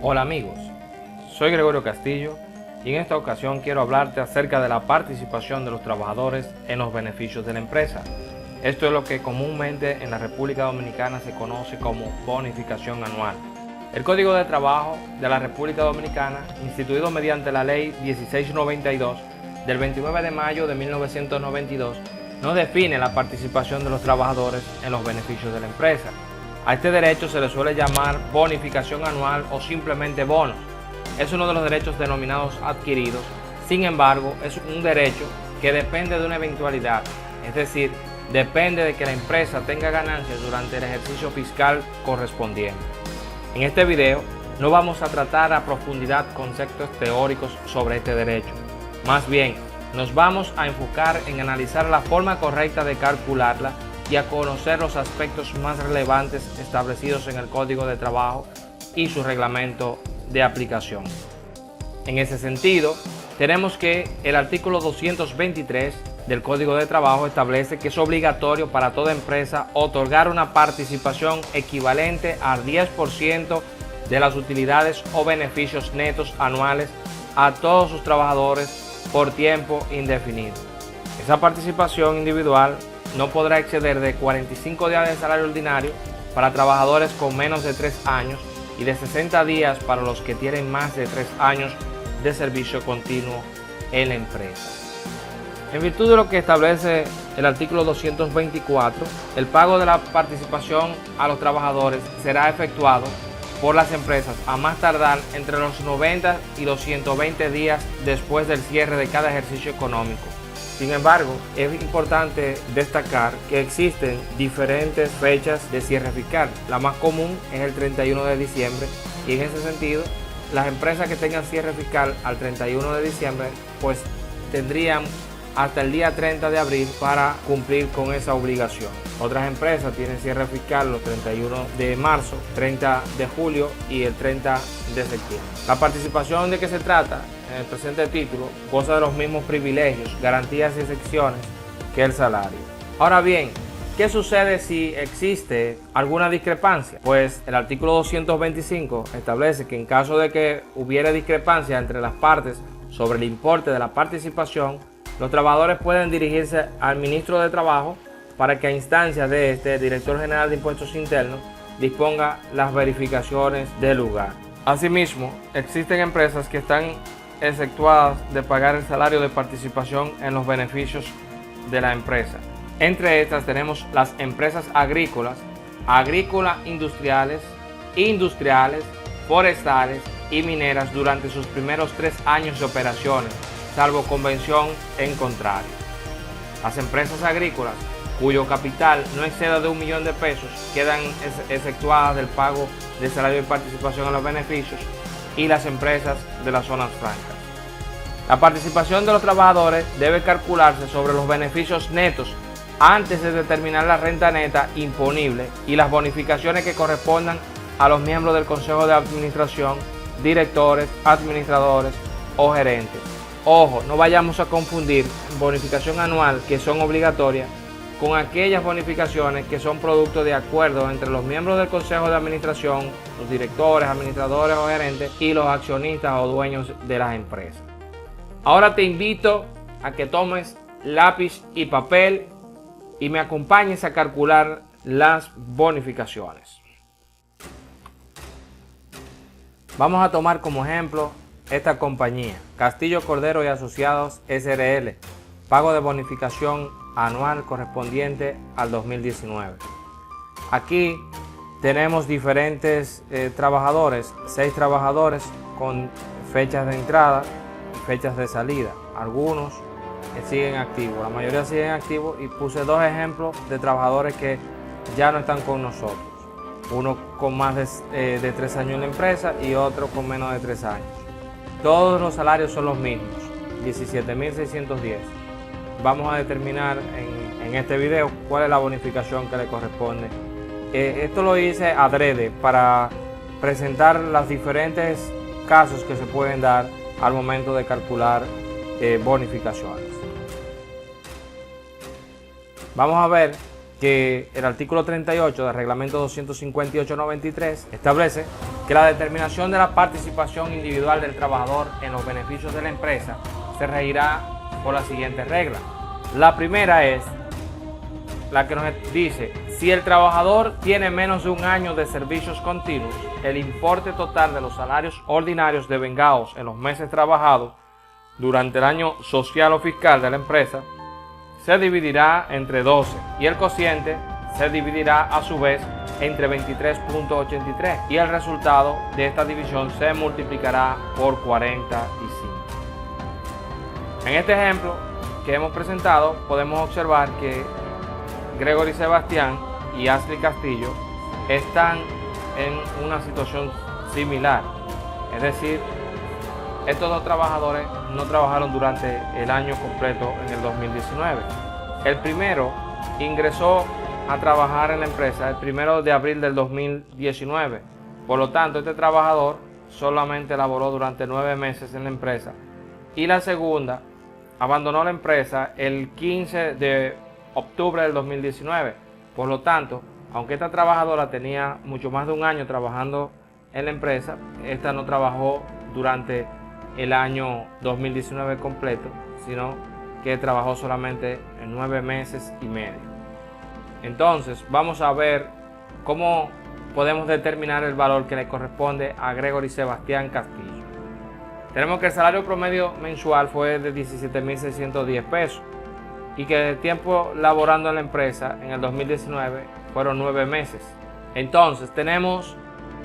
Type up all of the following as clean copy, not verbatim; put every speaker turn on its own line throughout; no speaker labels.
Hola amigos, soy Gregorio Castillo y en esta ocasión quiero hablarte acerca de la participación de los trabajadores en los beneficios de la empresa. Esto es lo que comúnmente en la República Dominicana se conoce como bonificación anual. El Código de Trabajo de la República Dominicana, instituido mediante la Ley 1692 del 29 de mayo de 1992, no define la participación de los trabajadores en los beneficios de la empresa. A este derecho se le suele llamar bonificación anual o simplemente bonos. Es uno de los derechos denominados adquiridos, sin embargo, es un derecho que depende de una eventualidad, es decir, depende de que la empresa tenga ganancias durante el ejercicio fiscal correspondiente. En este video no vamos a tratar a profundidad conceptos teóricos sobre este derecho, más bien nos vamos a enfocar en analizar la forma correcta de calcularla y a conocer los aspectos más relevantes establecidos en el Código de Trabajo y su reglamento de aplicación. En ese sentido, tenemos que el artículo 223 del Código de Trabajo establece que es obligatorio para toda empresa otorgar una participación equivalente al 10% de las utilidades o beneficios netos anuales a todos sus trabajadores por tiempo indefinido. Esa participación individual no podrá exceder de 45 días de salario ordinario para trabajadores con menos de 3 años y de 60 días para los que tienen más de 3 años de servicio continuo en la empresa. En virtud de lo que establece el artículo 224, el pago de la participación a los trabajadores será efectuado por las empresas a más tardar entre los 90 y los 120 días después del cierre de cada ejercicio económico. Sin embargo, es importante destacar que existen diferentes fechas de cierre fiscal. La más común es el 31 de diciembre y en ese sentido, las empresas que tengan cierre fiscal al 31 de diciembre, pues tendrían hasta el día 30 de abril para cumplir con esa obligación. Otras empresas tienen cierre fiscal los 31 de marzo, 30 de julio y el 30 de septiembre. La participación de que se trata en el presente título goza de los mismos privilegios, garantías y excepciones que el salario. Ahora bien, ¿qué sucede si existe alguna discrepancia? Pues el artículo 225 establece que en caso de que hubiera discrepancia entre las partes sobre el importe de la participación, los trabajadores pueden dirigirse al ministro de Trabajo para que a instancias de el director general de Impuestos Internos disponga las verificaciones del lugar. Asimismo, existen empresas que están exceptuadas de pagar el salario de participación en los beneficios de la empresa. Entre estas tenemos las empresas agrícolas, industriales, forestales y mineras durante sus primeros 3 años de operaciones, salvo convención en contrario. Las empresas agrícolas cuyo capital no exceda de 1 millón de pesos quedan exceptuadas del pago de salario de participación en los beneficios, y las empresas de las zonas francas. La participación de los trabajadores debe calcularse sobre los beneficios netos antes de determinar la renta neta imponible y las bonificaciones que correspondan a los miembros del Consejo de Administración, directores, administradores o gerentes. Ojo, no vayamos a confundir bonificación anual, que son obligatorias, con aquellas bonificaciones que son producto de acuerdos entre los miembros del Consejo de Administración, los directores, administradores o gerentes y los accionistas o dueños de las empresas. Ahora te invito a que tomes lápiz y papel y me acompañes a calcular las bonificaciones. Vamos a tomar como ejemplo esta compañía, Castillo Cordero y Asociados SRL, pago de bonificación anual correspondiente al 2019. Aquí tenemos diferentes trabajadores, 6 trabajadores con fechas de entrada y fechas de salida. Algunos siguen activos, la mayoría siguen activos, y puse 2 ejemplos de trabajadores que ya no están con nosotros. Uno con más de 3 años en la empresa y otro con menos de 3 años. Todos los salarios son los mismos, 17.610. Vamos a determinar en este video cuál es la bonificación que le corresponde. Esto lo hice adrede para presentar los diferentes casos que se pueden dar al momento de calcular bonificaciones. Vamos a ver que el artículo 38 del reglamento 258-93 establece que la determinación de la participación individual del trabajador en los beneficios de la empresa se regirá por las siguientes reglas. La primera es la que nos dice: si el trabajador tiene menos de un año de servicios continuos, el importe total de los salarios ordinarios devengados en los meses trabajados durante el año social o fiscal de la empresa se dividirá entre 12 y el cociente se dividirá a su vez entre 23.83 y el resultado de esta división se multiplicará por 45. En este ejemplo que hemos presentado podemos observar que Gregory Sebastián y Ashley Castillo están en una situación similar, es decir, estos dos trabajadores no trabajaron durante el año completo en el 2019. El primero ingresó a trabajar en la empresa el 1 de abril del 2019. Por lo tanto, este trabajador solamente laboró durante 9 meses en la empresa. Y la segunda abandonó la empresa el 15 de octubre del 2019. Por lo tanto, aunque esta trabajadora tenía mucho más de un año trabajando en la empresa, esta no trabajó durante el año 2019 completo, sino que trabajó solamente en 9 meses y medio. Entonces vamos a ver cómo podemos determinar el valor que le corresponde a Gregory Sebastián Castillo. Tenemos que el salario promedio mensual fue de 17.610 pesos y que el tiempo laborando en la empresa en el 2019 fueron 9 meses. Entonces tenemos,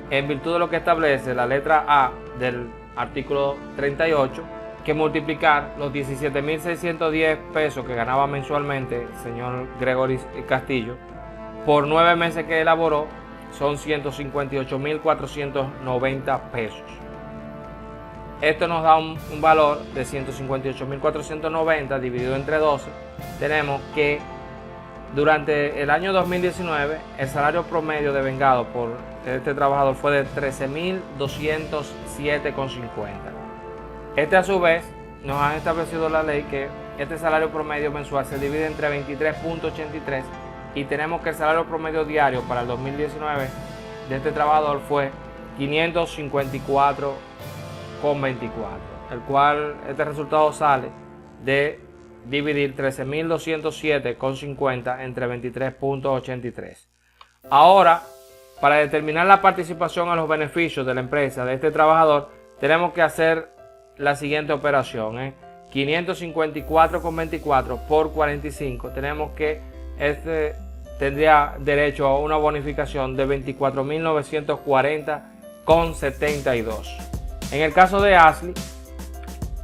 en virtud de lo que establece la letra A del artículo 38, que multiplicar los 17.610 pesos que ganaba mensualmente el señor Gregory Castillo por 9 meses que elaboró, son 158.490 pesos. Esto nos da un valor de 158.490 dividido entre 12. Tenemos que durante el año 2019 el salario promedio devengado por este trabajador fue de 13.207,50. Este a su vez nos ha establecido la ley que este salario promedio mensual se divide entre 23.83 y tenemos que el salario promedio diario para el 2019 de este trabajador fue 554,24, el cual este resultado sale de dividir 13.207,50 entre 23.83. Ahora, para determinar la participación en los beneficios de la empresa de este trabajador, tenemos que hacer la siguiente operación, 554,24 por 45. Tenemos que este tendría derecho a una bonificación de 24.940,72. En el caso de Ashley,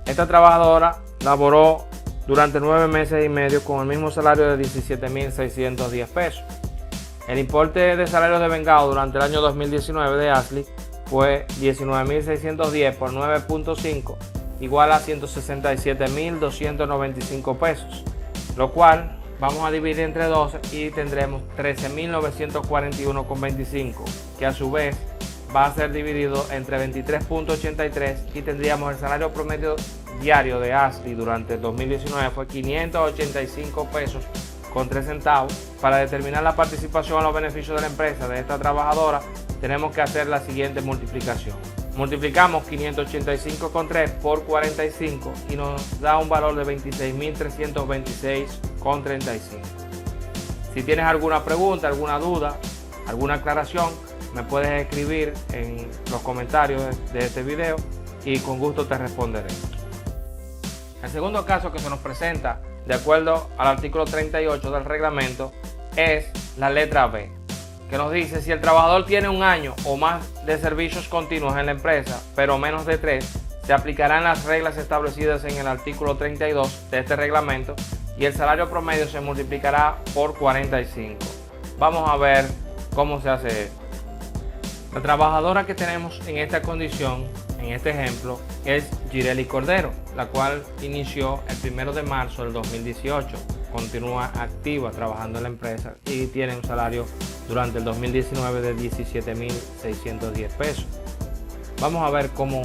esta trabajadora laboró durante 9 meses y medio con el mismo salario de 17.610 pesos. El importe de salarios devengados durante el año 2019 de Ashley fue 19.610 por 9.5, igual a 167.295 pesos, lo cual vamos a dividir entre 12 y tendremos 13.941,25, que a su vez va a ser dividido entre 23.83 y tendríamos el salario promedio diario de Ashley durante el 2019 fue 585 pesos con 3 centavos. Para determinar la participación en los beneficios de la empresa de esta trabajadora tenemos que hacer la siguiente multiplicación. Multiplicamos 585,3 por 45 y nos da un valor de 26.326,35. Si tienes alguna pregunta, alguna duda, alguna aclaración, me puedes escribir en los comentarios de este video y con gusto te responderé. El segundo caso que se nos presenta de acuerdo al artículo 38 del reglamento es la letra B, que nos dice: si el trabajador tiene un año o más de servicios continuos en la empresa, pero menos de 3, se aplicarán las reglas establecidas en el artículo 32 de este reglamento y el salario promedio se multiplicará por 45. Vamos a ver cómo se hace esto. La trabajadora que tenemos en esta condición, en este ejemplo, es Gireli Cordero, la cual inició el 1 de marzo del 2018. Continúa activa trabajando en la empresa y tiene un salario durante el 2019 de 17.610 pesos. Vamos a ver cómo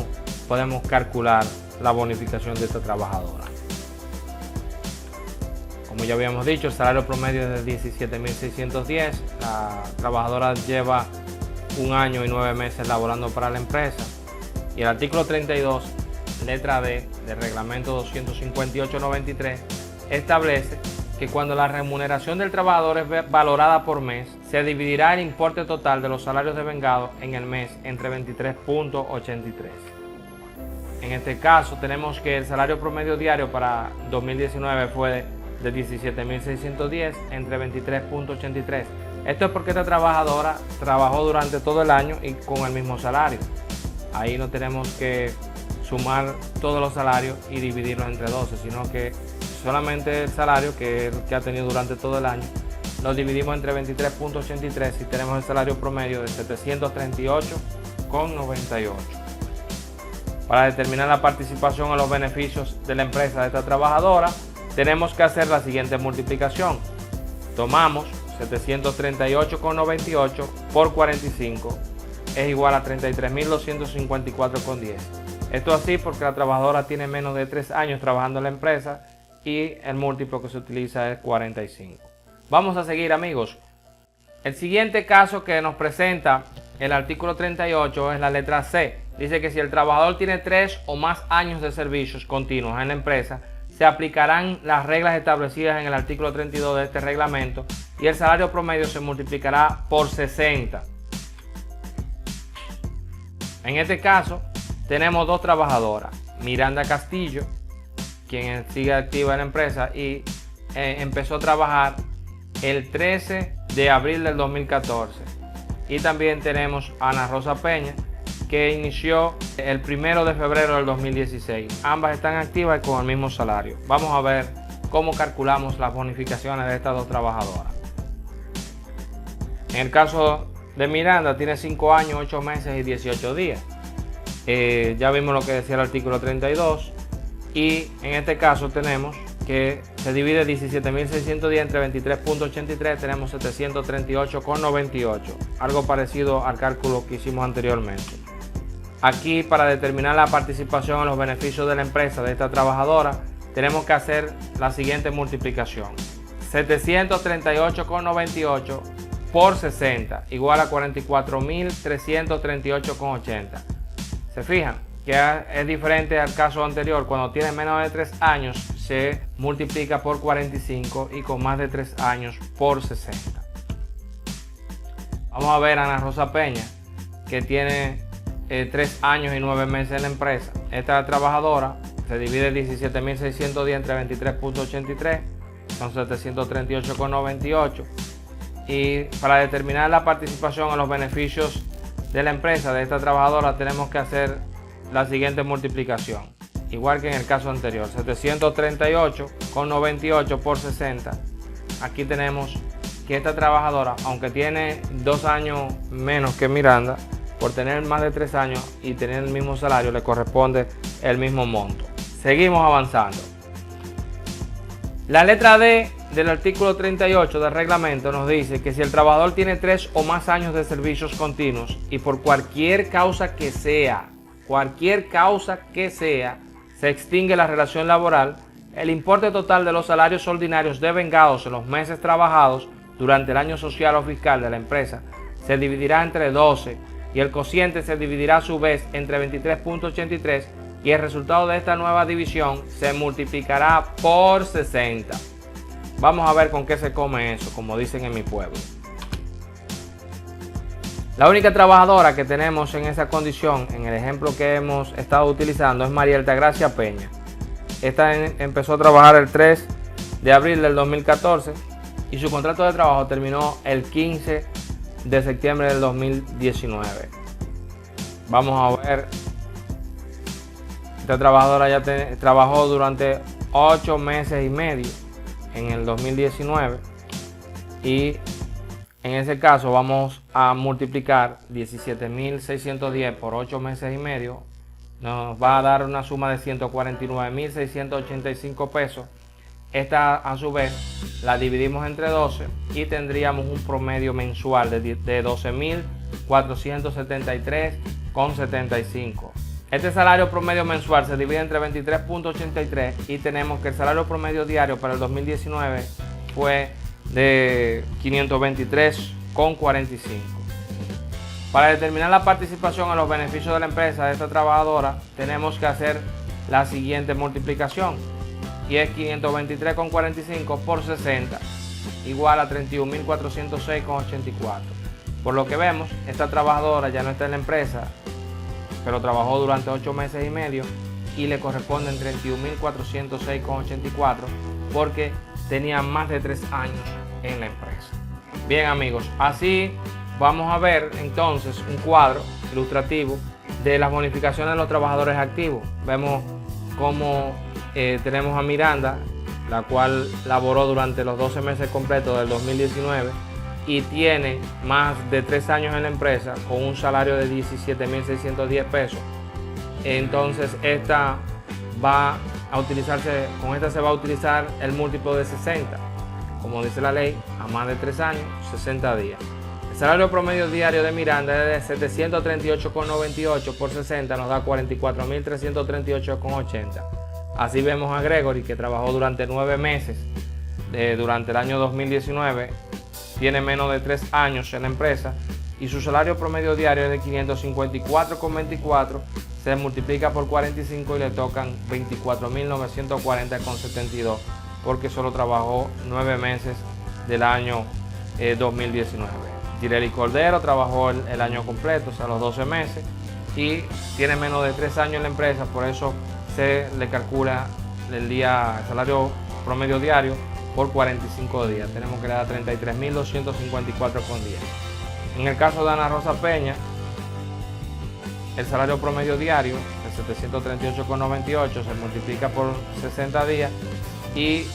podemos calcular la bonificación de esta trabajadora. Como ya habíamos dicho, el salario promedio es de 17.610. La trabajadora lleva 1 año y 9 meses laborando para la empresa. Y el artículo 32, letra D del reglamento 258/93 establece que cuando la remuneración del trabajador es valorada por mes, se dividirá el importe total de los salarios devengados en el mes entre 23.83. En este caso tenemos que el salario promedio diario para 2019 fue de 17.610 entre 23.83. Esto es porque esta trabajadora trabajó durante todo el año y con el mismo salario. Ahí no tenemos que sumar todos los salarios y dividirlos entre 12, sino que solamente el salario que ha tenido durante todo el año lo dividimos entre 23.83 y tenemos el salario promedio de 738,98. Para determinar la participación en los beneficios de la empresa de esta trabajadora, tenemos que hacer la siguiente multiplicación. Tomamos 738,98 por 45 es igual a 33.254,10. Esto así porque la trabajadora tiene menos de 3 años trabajando en la empresa y el múltiplo que se utiliza es 45. Vamos a seguir, amigos. El siguiente caso que nos presenta el artículo 38 es la letra C. Dice que si el trabajador tiene 3 o más años de servicios continuos en la empresa, se aplicarán las reglas establecidas en el artículo 32 de este reglamento y el salario promedio se multiplicará por 60. En este caso tenemos dos trabajadoras, Miranda Castillo, quien sigue activa en la empresa y empezó a trabajar el 13 de abril del 2014, y también tenemos a Ana Rosa Peña, que inició el 1 de febrero del 2016. Ambas están activas y con el mismo salario. Vamos a ver cómo calculamos las bonificaciones de estas dos trabajadoras. En el caso de Miranda tiene 5 años, 8 meses y 18 días. Ya vimos lo que decía el artículo 32 y en este caso tenemos que se divide 17.610 entre 23.83, tenemos 738,98, algo parecido al cálculo que hicimos anteriormente. Aquí, para determinar la participación en los beneficios de la empresa de esta trabajadora, tenemos que hacer la siguiente multiplicación. 738,98 por 60 igual a 44.338,80. ¿Se fijan? Que es diferente al caso anterior. Cuando tiene menos de 3 años se multiplica por 45 y con más de 3 años por 60. Vamos a ver a Ana Rosa Peña, que tiene 3 años y 9 meses en la empresa. Esta trabajadora se divide 17.610 entre 23.83, son 738,98. Y para determinar la participación en los beneficios de la empresa de esta trabajadora tenemos que hacer la siguiente multiplicación, igual que en el caso anterior, 738,98 por 60. Aquí tenemos que esta trabajadora, aunque tiene 2 años menos que Miranda, por tener más de 3 años y tener el mismo salario, le corresponde el mismo monto. Seguimos avanzando. La letra D del artículo 38 del reglamento nos dice que si el trabajador tiene 3 o más años de servicios continuos y por cualquier causa que sea, se extingue la relación laboral, el importe total de los salarios ordinarios devengados en los meses trabajados durante el año social o fiscal de la empresa se dividirá entre 12 y el cociente se dividirá a su vez entre 23.83 y el resultado de esta nueva división se multiplicará por 60. Vamos a ver con qué se come eso, como dicen en mi pueblo. La única trabajadora que tenemos en esa condición, en el ejemplo que hemos estado utilizando, es María Altagracia Peña. Esta empezó a trabajar el 3 de abril del 2014 y su contrato de trabajo terminó el 15 de septiembre del 2019. Vamos a ver. Esta trabajadora ya trabajó durante 8 meses y medio en el 2019 y en ese caso vamos a multiplicar 17.610 por 8 meses y medio. Nos va a dar una suma de 149.685 pesos. Esta a su vez la dividimos entre 12 y tendríamos un promedio mensual de 12.473,75. Este salario promedio mensual se divide entre 23.83 y tenemos que el salario promedio diario para el 2019 fue de 523,45. Para determinar la participación en los beneficios de la empresa de esta trabajadora, tenemos que hacer la siguiente multiplicación, y es 523,45 por 60 igual a 31.406,84. Por lo que vemos, esta trabajadora ya no está en la empresa, pero trabajó durante 8 meses y medio y le corresponden 31.406,84 porque tenía más de 3 años en la empresa. Bien amigos, así vamos a ver entonces un cuadro ilustrativo de las bonificaciones de los trabajadores activos. Vemos cómo tenemos a Miranda, la cual laboró durante los 12 meses completos del 2019 y tiene más de 3 años en la empresa con un salario de 17.610 pesos. Entonces esta va a utilizarse, con esta se va a utilizar el múltiplo de 60, como dice la ley, a más de 3 años, 60 días. El salario promedio diario de Miranda es de 738,98 por 60, nos da 44.338,80. Así vemos a Gregory, que trabajó durante 9 meses durante el año 2019, tiene menos de 3 años en la empresa y su salario promedio diario es de 554,24, se multiplica por 45 y le tocan 24.940,72 porque solo trabajó 9 meses del año 2019. Girelli Cordero trabajó el año completo, o sea los 12 meses, y tiene menos de 3 años en la empresa, por eso se le calcula el salario promedio diario por 45 días. Tenemos que le da 33.254,10. En el caso de Ana Rosa Peña, el salario promedio diario de 738,98 se multiplica por 60 días y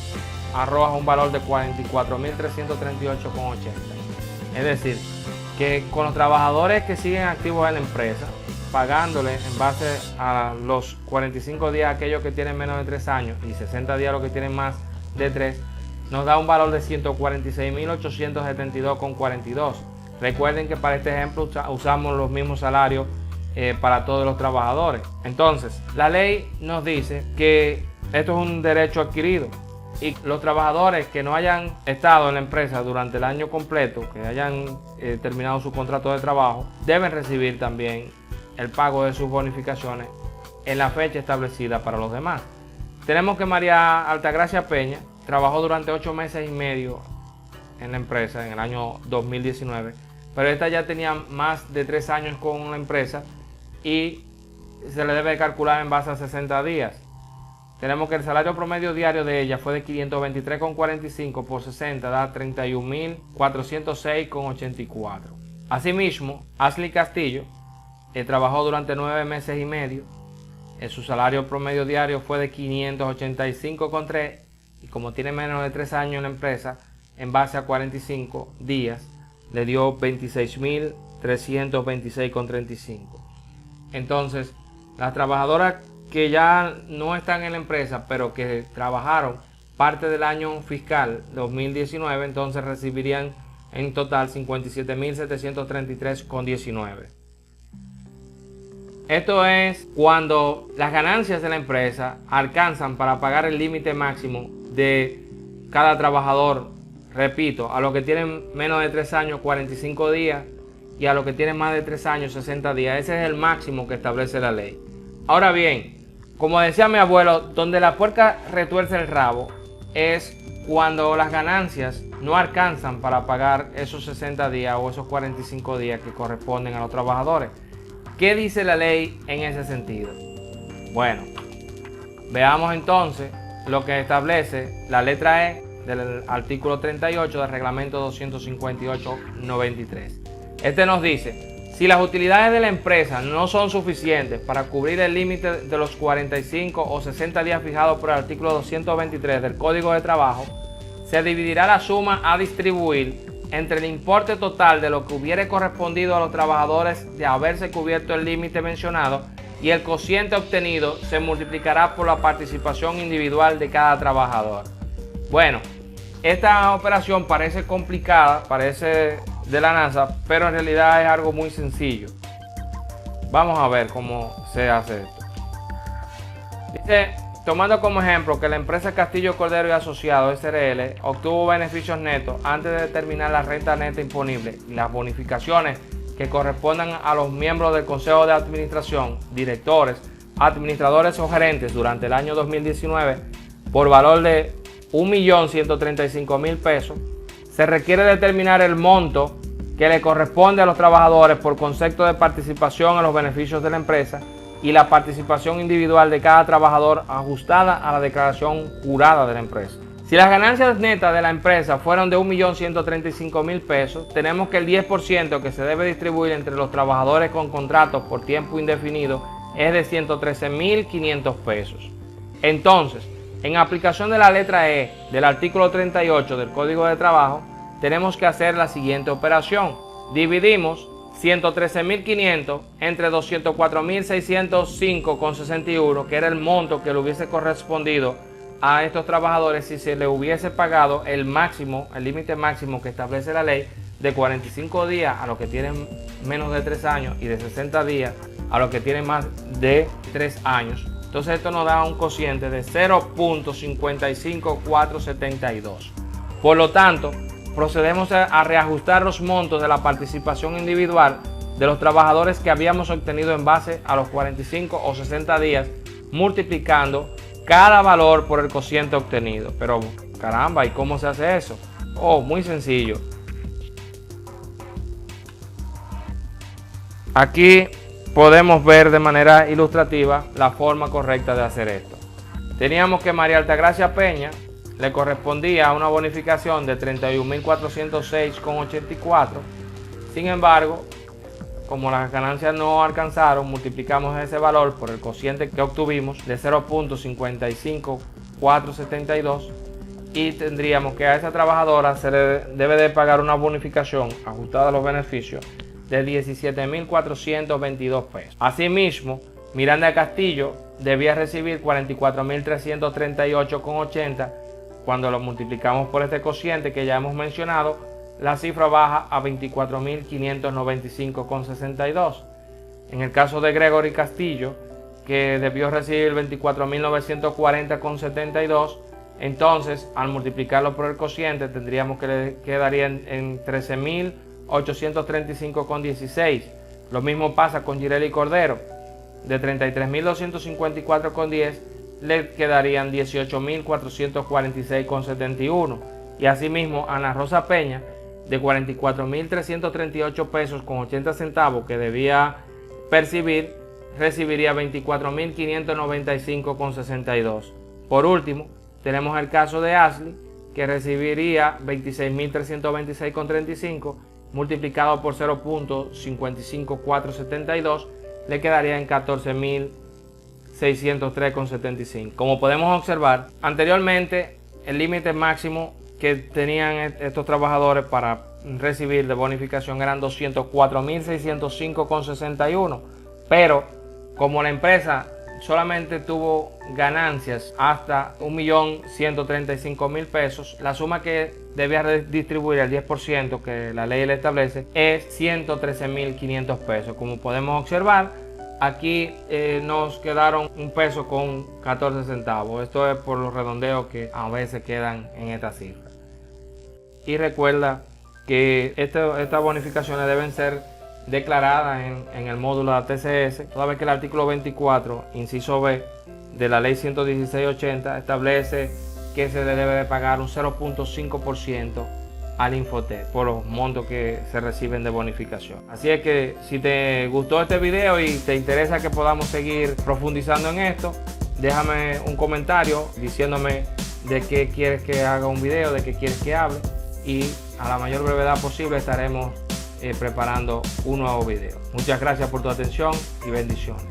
arroja un valor de 44.338,80. Es decir, que con los trabajadores que siguen activos en la empresa, pagándole en base a los 45 días aquellos que tienen menos de 3 años y 60 días los que tienen más de 3, nos da un valor de 146.872,42. Recuerden que para este ejemplo usamos los mismos salarios para todos los trabajadores. Entonces, la ley nos dice que esto es un derecho adquirido y los trabajadores que no hayan estado en la empresa durante el año completo, que hayan terminado su contrato de trabajo, deben recibir también el pago de sus bonificaciones en la fecha establecida para los demás. Tenemos que María Altagracia Peña trabajó durante 8 meses y medio en la empresa en el año 2019, pero esta ya tenía más de 3 años con la empresa y se le debe calcular en base a 60 días. Tenemos que el salario promedio diario de ella fue de 523,45 por 60, da 31.406,84. Asimismo, Ashley Castillo trabajó durante 9 meses y medio. Su salario promedio diario fue de 585,3 y como tiene menos de 3 años en la empresa, en base a 45 días, le dio 26.326,35. Entonces, las trabajadoras que ya no están en la empresa, pero que trabajaron parte del año fiscal 2019, entonces recibirían en total 57.733,19. Esto es cuando las ganancias de la empresa alcanzan para pagar el límite máximo de cada trabajador. Repito, a los que tienen menos de 3 años, 45 días, y a los que tienen más de 3 años, 60 días. Ese es el máximo que establece la ley. Ahora bien, como decía mi abuelo, donde la puerca retuerce el rabo es cuando las ganancias no alcanzan para pagar esos 60 días o esos 45 días que corresponden a los trabajadores. ¿Qué dice la ley en ese sentido? Bueno, veamos entonces lo que establece la letra E del artículo 38 del reglamento 258/93. Este nos dice: si las utilidades de la empresa no son suficientes para cubrir el límite de los 45 o 60 días fijados por el artículo 223 del Código de Trabajo, se dividirá la suma a distribuir entre el importe total de lo que hubiere correspondido a los trabajadores de haberse cubierto el límite mencionado, y el cociente obtenido se multiplicará por la participación individual de cada trabajador. Bueno, esta operación parece complicada, parece de la NASA, pero en realidad es algo muy sencillo. Vamos a ver cómo se hace esto. Dice, tomando como ejemplo que la empresa Castillo Cordero y Asociados SRL obtuvo beneficios netos antes de determinar la renta neta imponible y las bonificaciones que correspondan a los miembros del Consejo de Administración, directores, administradores o gerentes durante el año 2019 por valor de 1.135.000 pesos, se requiere determinar el monto que le corresponde a los trabajadores por concepto de participación en los beneficios de la empresa y la participación individual de cada trabajador ajustada a la declaración jurada de la empresa. Si las ganancias netas de la empresa fueron de 1.135.000 pesos, tenemos que el 10% que se debe distribuir entre los trabajadores con contratos por tiempo indefinido es de 113.500 pesos. Entonces, en aplicación de la letra E del artículo 38 del Código de Trabajo, tenemos que hacer la siguiente operación. Dividimos 113.500 entre 204.605,61, que era el monto que le hubiese correspondido a estos trabajadores si se le hubiese pagado el límite máximo que establece la ley de 45 días a los que tienen menos de 3 años y de 60 días a los que tienen más de 3 años. Entonces esto nos da un cociente de 0.55472. Por lo tanto, procedemos a reajustar los montos de la participación individual de los trabajadores que habíamos obtenido en base a los 45 o 60 días, multiplicando cada valor por el cociente obtenido. Pero caramba, ¿y cómo se hace eso? Oh, muy sencillo. Aquí podemos ver de manera ilustrativa la forma correcta de hacer esto. Teníamos que María Altagracia Peña le correspondía una bonificación de 31.406,84. Sin embargo, como las ganancias no alcanzaron, multiplicamos ese valor por el cociente que obtuvimos de 0.55472 y tendríamos que a esa trabajadora se le debe de pagar una bonificación ajustada a los beneficios de 17.422 pesos. Asimismo, Miranda Castillo debía recibir 44.338,80. Cuando lo multiplicamos por este cociente que ya hemos mencionado, la cifra baja a 24.595,62. En el caso de Gregory Castillo, que debió recibir 24.940,72, entonces al multiplicarlo por el cociente tendríamos que le quedaría en 13.835,16. Lo mismo pasa con Gireli Cordero, de 33.254,10 le quedarían 18.446,71. Y asimismo Ana Rosa Peña, de 44.338 pesos con 80 centavos que debía percibir, recibiría 24.595,62. Por último, tenemos el caso de Ashley, que recibiría 26.326,35 multiplicado por 0.55472, le quedaría en 14.603,75. Como podemos observar, anteriormente el límite máximo que tenían estos trabajadores para recibir de bonificación eran 204.605,61, pero como la empresa solamente tuvo ganancias hasta 1.135.000 pesos, la suma que debía distribuir el 10% que la ley le establece es 113.500 pesos. Como podemos observar, aquí nos quedaron un peso con 14 centavos. Esto es por los redondeos que a veces quedan en esta cifra. Y recuerda que estas bonificaciones deben ser declaradas en el módulo de la TCS, toda vez que el artículo 24, inciso B, de la ley 11680 establece que se le debe de pagar un 0.5% al Infotep por los montos que se reciben de bonificación. Así es que si te gustó este video y te interesa que podamos seguir profundizando en esto, déjame un comentario diciéndome de qué quieres que haga un video, de qué quieres que hable, y a la mayor brevedad posible estaremos preparando un nuevo video. Muchas gracias por tu atención y bendiciones.